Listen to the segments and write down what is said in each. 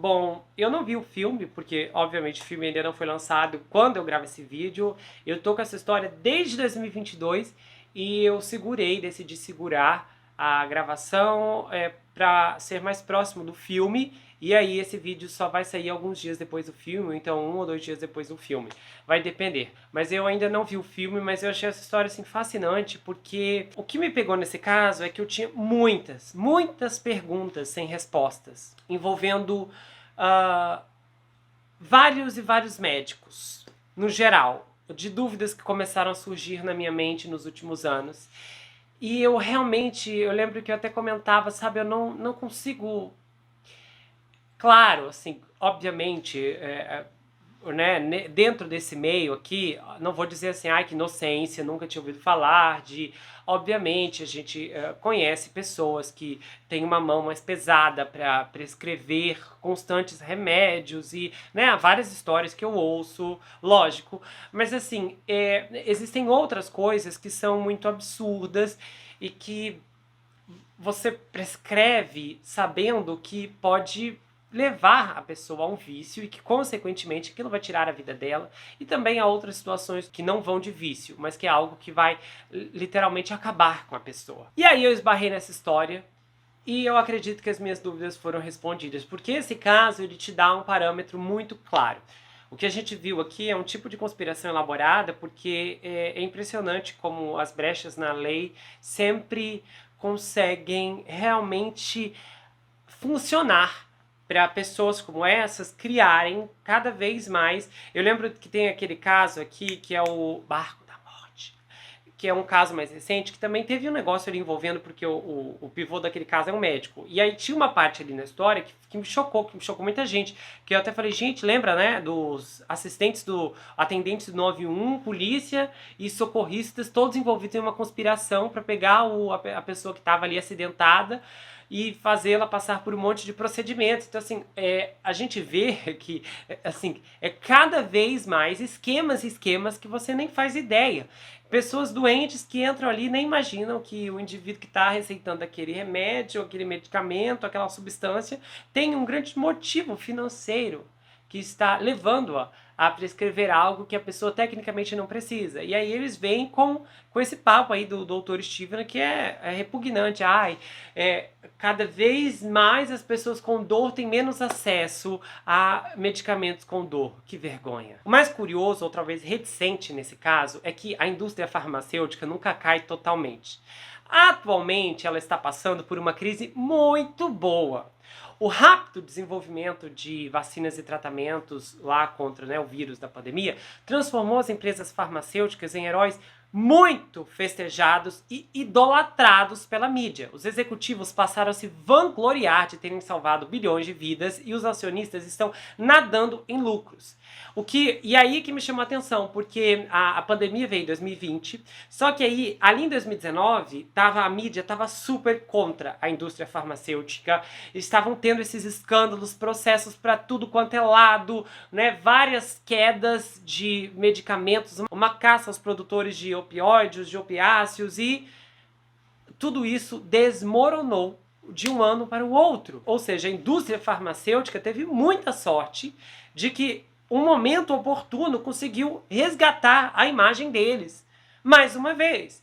Bom, eu não vi o filme, porque obviamente o filme ainda não foi lançado quando eu gravo esse vídeo. Eu tô com essa história desde 2022 e eu decidi segurar a gravação para ser mais próximo do filme. E aí esse vídeo só vai sair alguns dias depois do filme, então 1 ou 2 dias depois do filme. Vai depender. Mas eu ainda não vi o filme, mas eu achei essa história assim fascinante, porque o que me pegou nesse caso é que eu tinha muitas perguntas sem respostas, envolvendo ah, vários e vários médicos, no geral, de dúvidas que começaram a surgir na minha mente nos últimos anos. E eu lembro que eu até comentava, sabe, eu não consigo. Claro, assim, obviamente, né, dentro desse meio aqui, não vou dizer assim, ai, que inocência, nunca tinha ouvido falar de. Obviamente, a gente conhece pessoas que têm uma mão mais pesada para prescrever constantes remédios e, né, há várias histórias que eu ouço, lógico, mas assim, existem outras coisas que são muito absurdas e que você prescreve sabendo que pode levar a pessoa a um vício e que, consequentemente, aquilo vai tirar a vida dela, e também há outras situações que não vão de vício, mas que é algo que vai literalmente acabar com a pessoa. E aí eu esbarrei nessa história e eu acredito que as minhas dúvidas foram respondidas, porque esse caso ele te dá um parâmetro muito claro. O que a gente viu aqui é um tipo de conspiração elaborada, porque é impressionante como as brechas na lei sempre conseguem realmente funcionar para pessoas como essas criarem cada vez mais. Eu lembro que tem aquele caso aqui que é o Barco da Morte, que é um caso mais recente, que também teve um negócio ali envolvendo, porque o pivô daquele caso é um médico. E aí tinha uma parte ali na história que me chocou muita gente. Que eu até falei, gente, lembra, né, dos atendentes do 91, polícia e socorristas, todos envolvidos em uma conspiração para pegar a pessoa que estava ali acidentada e fazê-la passar por um monte de procedimentos. Então, assim, a gente vê que, assim, é cada vez mais esquemas que você nem faz ideia. Pessoas doentes que entram ali e nem imaginam que o indivíduo que está receitando aquele remédio, aquele medicamento, aquela substância, tem um grande motivo financeiro que está levando-a a prescrever algo que a pessoa tecnicamente não precisa. E aí eles vêm com esse papo aí do Dr. Steven, que é repugnante. Cada vez mais as pessoas com dor têm menos acesso a medicamentos com dor. Que vergonha. O mais curioso, ou talvez reticente nesse caso, é que a indústria farmacêutica nunca cai totalmente. Atualmente, ela está passando por uma crise muito boa. O rápido desenvolvimento de vacinas e tratamentos lá contra, né, o vírus da pandemia transformou as empresas farmacêuticas em heróis muito festejados e idolatrados pela mídia. Os executivos passaram a se vangloriar de terem salvado bilhões de vidas e os acionistas estão nadando em lucros. E aí que me chamou a atenção, porque a pandemia veio em 2020, só que aí, ali em 2019, a mídia estava super contra a indústria farmacêutica, estavam tendo esses escândalos, processos para tudo quanto é lado, né, várias quedas de medicamentos, uma caça aos produtores de opioides, de opiáceos, e tudo isso desmoronou de um ano para o outro. Ou seja, a indústria farmacêutica teve muita sorte de que um momento oportuno conseguiu resgatar a imagem deles, mais uma vez.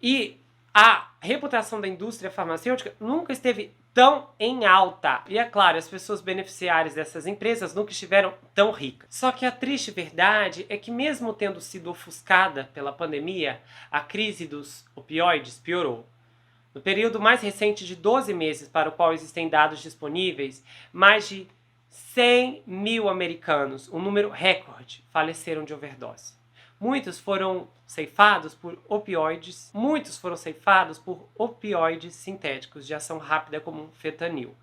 E a reputação da indústria farmacêutica nunca esteve tão em alta. E é claro, as pessoas beneficiárias dessas empresas nunca estiveram tão ricas. Só que a triste verdade é que, mesmo tendo sido ofuscada pela pandemia, a crise dos opioides piorou. No período mais recente de 12 meses, para o qual existem dados disponíveis, mais de 100 mil americanos, um número recorde, faleceram de overdose. Muitos foram ceifados por opioides sintéticos de ação rápida como fentanil,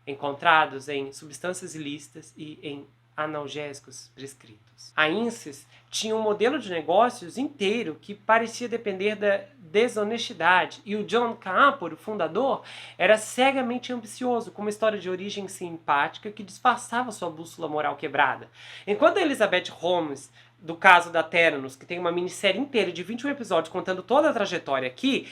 encontrados em substâncias ilícitas e em analgésicos prescritos. A INSYS tinha um modelo de negócios inteiro que parecia depender da desonestidade, e o John Campbell, o fundador, era cegamente ambicioso, com uma história de origem simpática que disfarçava sua bússola moral quebrada. Enquanto Elizabeth Holmes do caso da Theranos, que tem uma minissérie inteira de 21 episódios contando toda a trajetória aqui,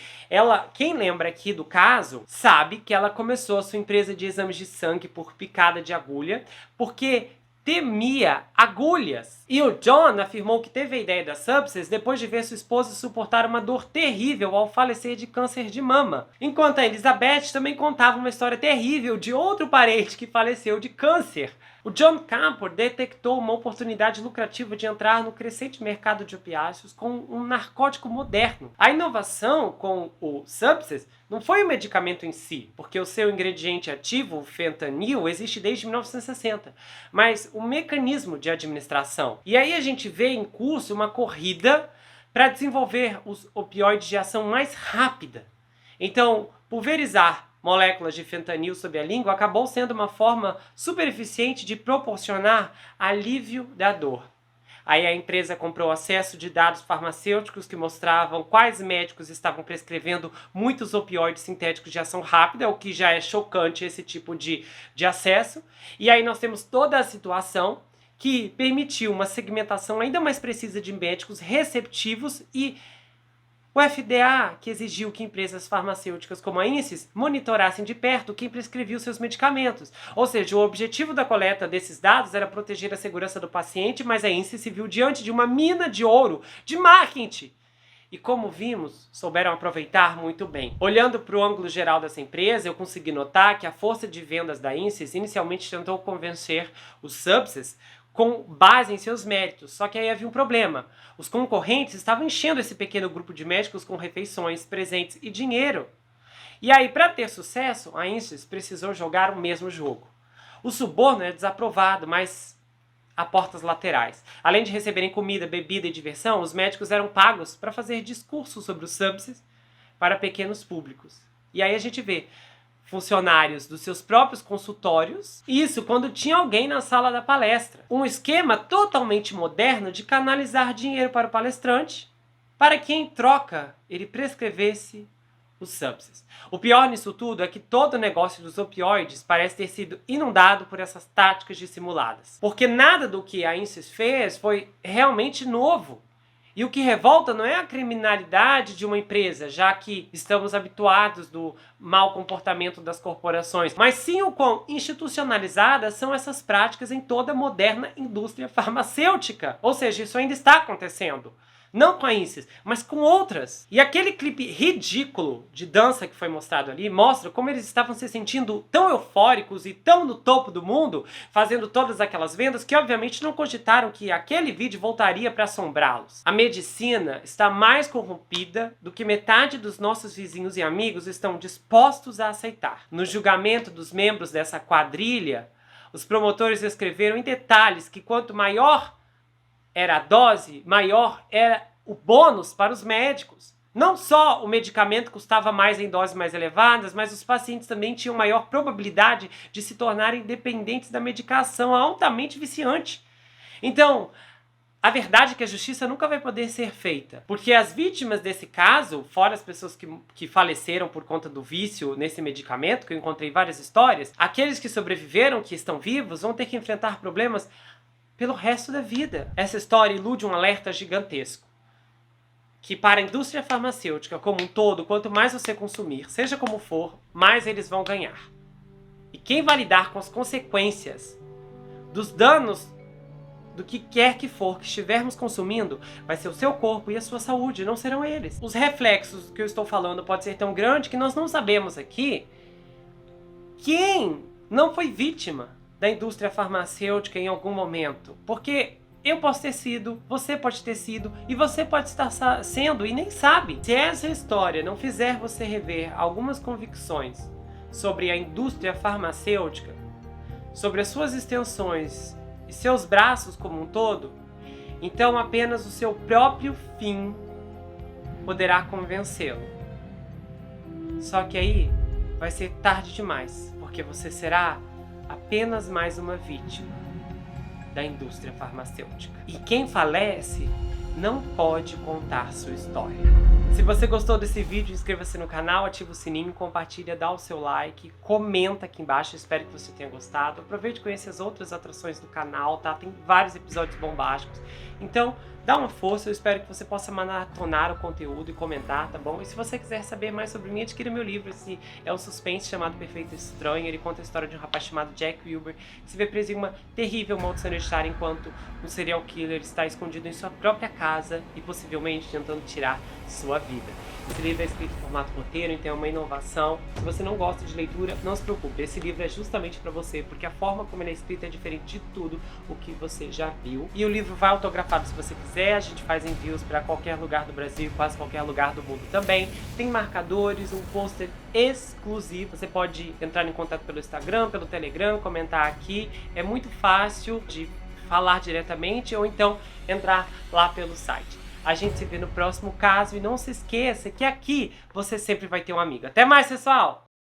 quem lembra aqui do caso, sabe que ela começou a sua empresa de exames de sangue por picada de agulha, porque temia agulhas. E o John afirmou que teve a ideia da Subsys depois de ver sua esposa suportar uma dor terrível ao falecer de câncer de mama. Enquanto a Elizabeth também contava uma história terrível de outro parente que faleceu de câncer. O John Campbell detectou uma oportunidade lucrativa de entrar no crescente mercado de opiáceos com um narcótico moderno. A inovação com o Subsys não foi o medicamento em si, porque o seu ingrediente ativo, o fentanil, existe desde 1960, mas o mecanismo de administração. E aí a gente vê em curso uma corrida para desenvolver os opioides de ação mais rápida. Então, pulverizar moléculas de fentanil sob a língua acabou sendo uma forma super eficiente de proporcionar alívio da dor. Aí a empresa comprou acesso de dados farmacêuticos que mostravam quais médicos estavam prescrevendo muitos opioides sintéticos de ação rápida, o que já é chocante esse tipo de acesso. E aí nós temos toda a situação que permitiu uma segmentação ainda mais precisa de médicos receptivos e o FDA, que exigiu que empresas farmacêuticas como a Insys monitorassem de perto quem prescrevia os seus medicamentos. Ou seja, o objetivo da coleta desses dados era proteger a segurança do paciente, mas a Insys se viu diante de uma mina de ouro de marketing. E como vimos, souberam aproveitar muito bem. Olhando para o ângulo geral dessa empresa, eu consegui notar que a força de vendas da Insys inicialmente tentou convencer os Subsys com base em seus méritos. Só que aí havia um problema. Os concorrentes estavam enchendo esse pequeno grupo de médicos com refeições, presentes e dinheiro. E aí, para ter sucesso, a Insys precisou jogar o mesmo jogo. O suborno é desaprovado, mas a portas laterais. Além de receberem comida, bebida e diversão, os médicos eram pagos para fazer discursos sobre os Subsys para pequenos públicos. E aí a gente vê funcionários dos seus próprios consultórios, isso quando tinha alguém na sala da palestra. Um esquema totalmente moderno de canalizar dinheiro para o palestrante, para que em troca ele prescrevesse os Subsys. O pior nisso tudo é que todo o negócio dos opioides parece ter sido inundado por essas táticas dissimuladas. Porque nada do que a Insys fez foi realmente novo. E o que revolta não é a criminalidade de uma empresa, já que estamos habituados do mau comportamento das corporações, mas sim o quão institucionalizadas são essas práticas em toda a moderna indústria farmacêutica. Ou seja, isso ainda está acontecendo. Não com a Insys, mas com outras. E aquele clipe ridículo de dança que foi mostrado ali mostra como eles estavam se sentindo tão eufóricos e tão no topo do mundo, fazendo todas aquelas vendas, que obviamente não cogitaram que aquele vídeo voltaria para assombrá-los. A medicina está mais corrompida do que metade dos nossos vizinhos e amigos estão dispostos a aceitar. No julgamento dos membros dessa quadrilha, os promotores escreveram em detalhes que quanto maior era a dose, maior era o bônus para os médicos. Não só o medicamento custava mais em doses mais elevadas, mas os pacientes também tinham maior probabilidade de se tornarem dependentes da medicação altamente viciante. Então, a verdade é que a justiça nunca vai poder ser feita. Porque as vítimas desse caso, fora as pessoas que faleceram por conta do vício nesse medicamento, que eu encontrei várias histórias, aqueles que sobreviveram, que estão vivos, vão ter que enfrentar problemas pelo resto da vida. Essa história ilude um alerta gigantesco. Que para a indústria farmacêutica como um todo, quanto mais você consumir, seja como for, mais eles vão ganhar. E quem vai lidar com as consequências dos danos do que quer que for que estivermos consumindo, vai ser o seu corpo e a sua saúde, não serão eles. Os reflexos que eu estou falando pode ser tão grande que nós não sabemos aqui quem não foi vítima da indústria farmacêutica em algum momento. Porque eu posso ter sido, você pode ter sido, e você pode estar sendo e nem sabe. Se essa história não fizer você rever algumas convicções sobre a indústria farmacêutica, sobre as suas extensões e seus braços como um todo, então apenas o seu próprio fim poderá convencê-lo. Só que aí vai ser tarde demais, porque você será apenas mais uma vítima da indústria farmacêutica. E quem falece não pode contar sua história. Se você gostou desse vídeo, inscreva-se no canal, ativa o sininho, compartilha, dá o seu like, comenta aqui embaixo, espero que você tenha gostado. Aproveite e conheça as outras atrações do canal, tá? Tem vários episódios bombásticos. Então, Dá uma força, eu espero que você possa maratonar o conteúdo e comentar, tá bom? E se você quiser saber mais sobre mim, adquira meu livro. Esse é um suspense chamado Perfeito Estranho. Ele conta a história de um rapaz chamado Jack Wilbur, que se vê preso em uma terrível maldição hereditária enquanto um serial killer está escondido em sua própria casa e possivelmente tentando tirar sua vida. Esse livro é escrito em formato roteiro, então é uma inovação. Se você não gosta de leitura, não se preocupe. Esse livro é justamente para você, porque a forma como ele é escrito é diferente de tudo o que você já viu. E o livro vai autografado se você quiser. A gente faz envios para qualquer lugar do Brasil, quase qualquer lugar do mundo também. Tem marcadores, um pôster exclusivo. Você pode entrar em contato pelo Instagram, pelo Telegram, comentar aqui. É muito fácil de falar diretamente ou então entrar lá pelo site. A gente se vê no próximo caso e não se esqueça que aqui você sempre vai ter um amigo. Até mais, pessoal!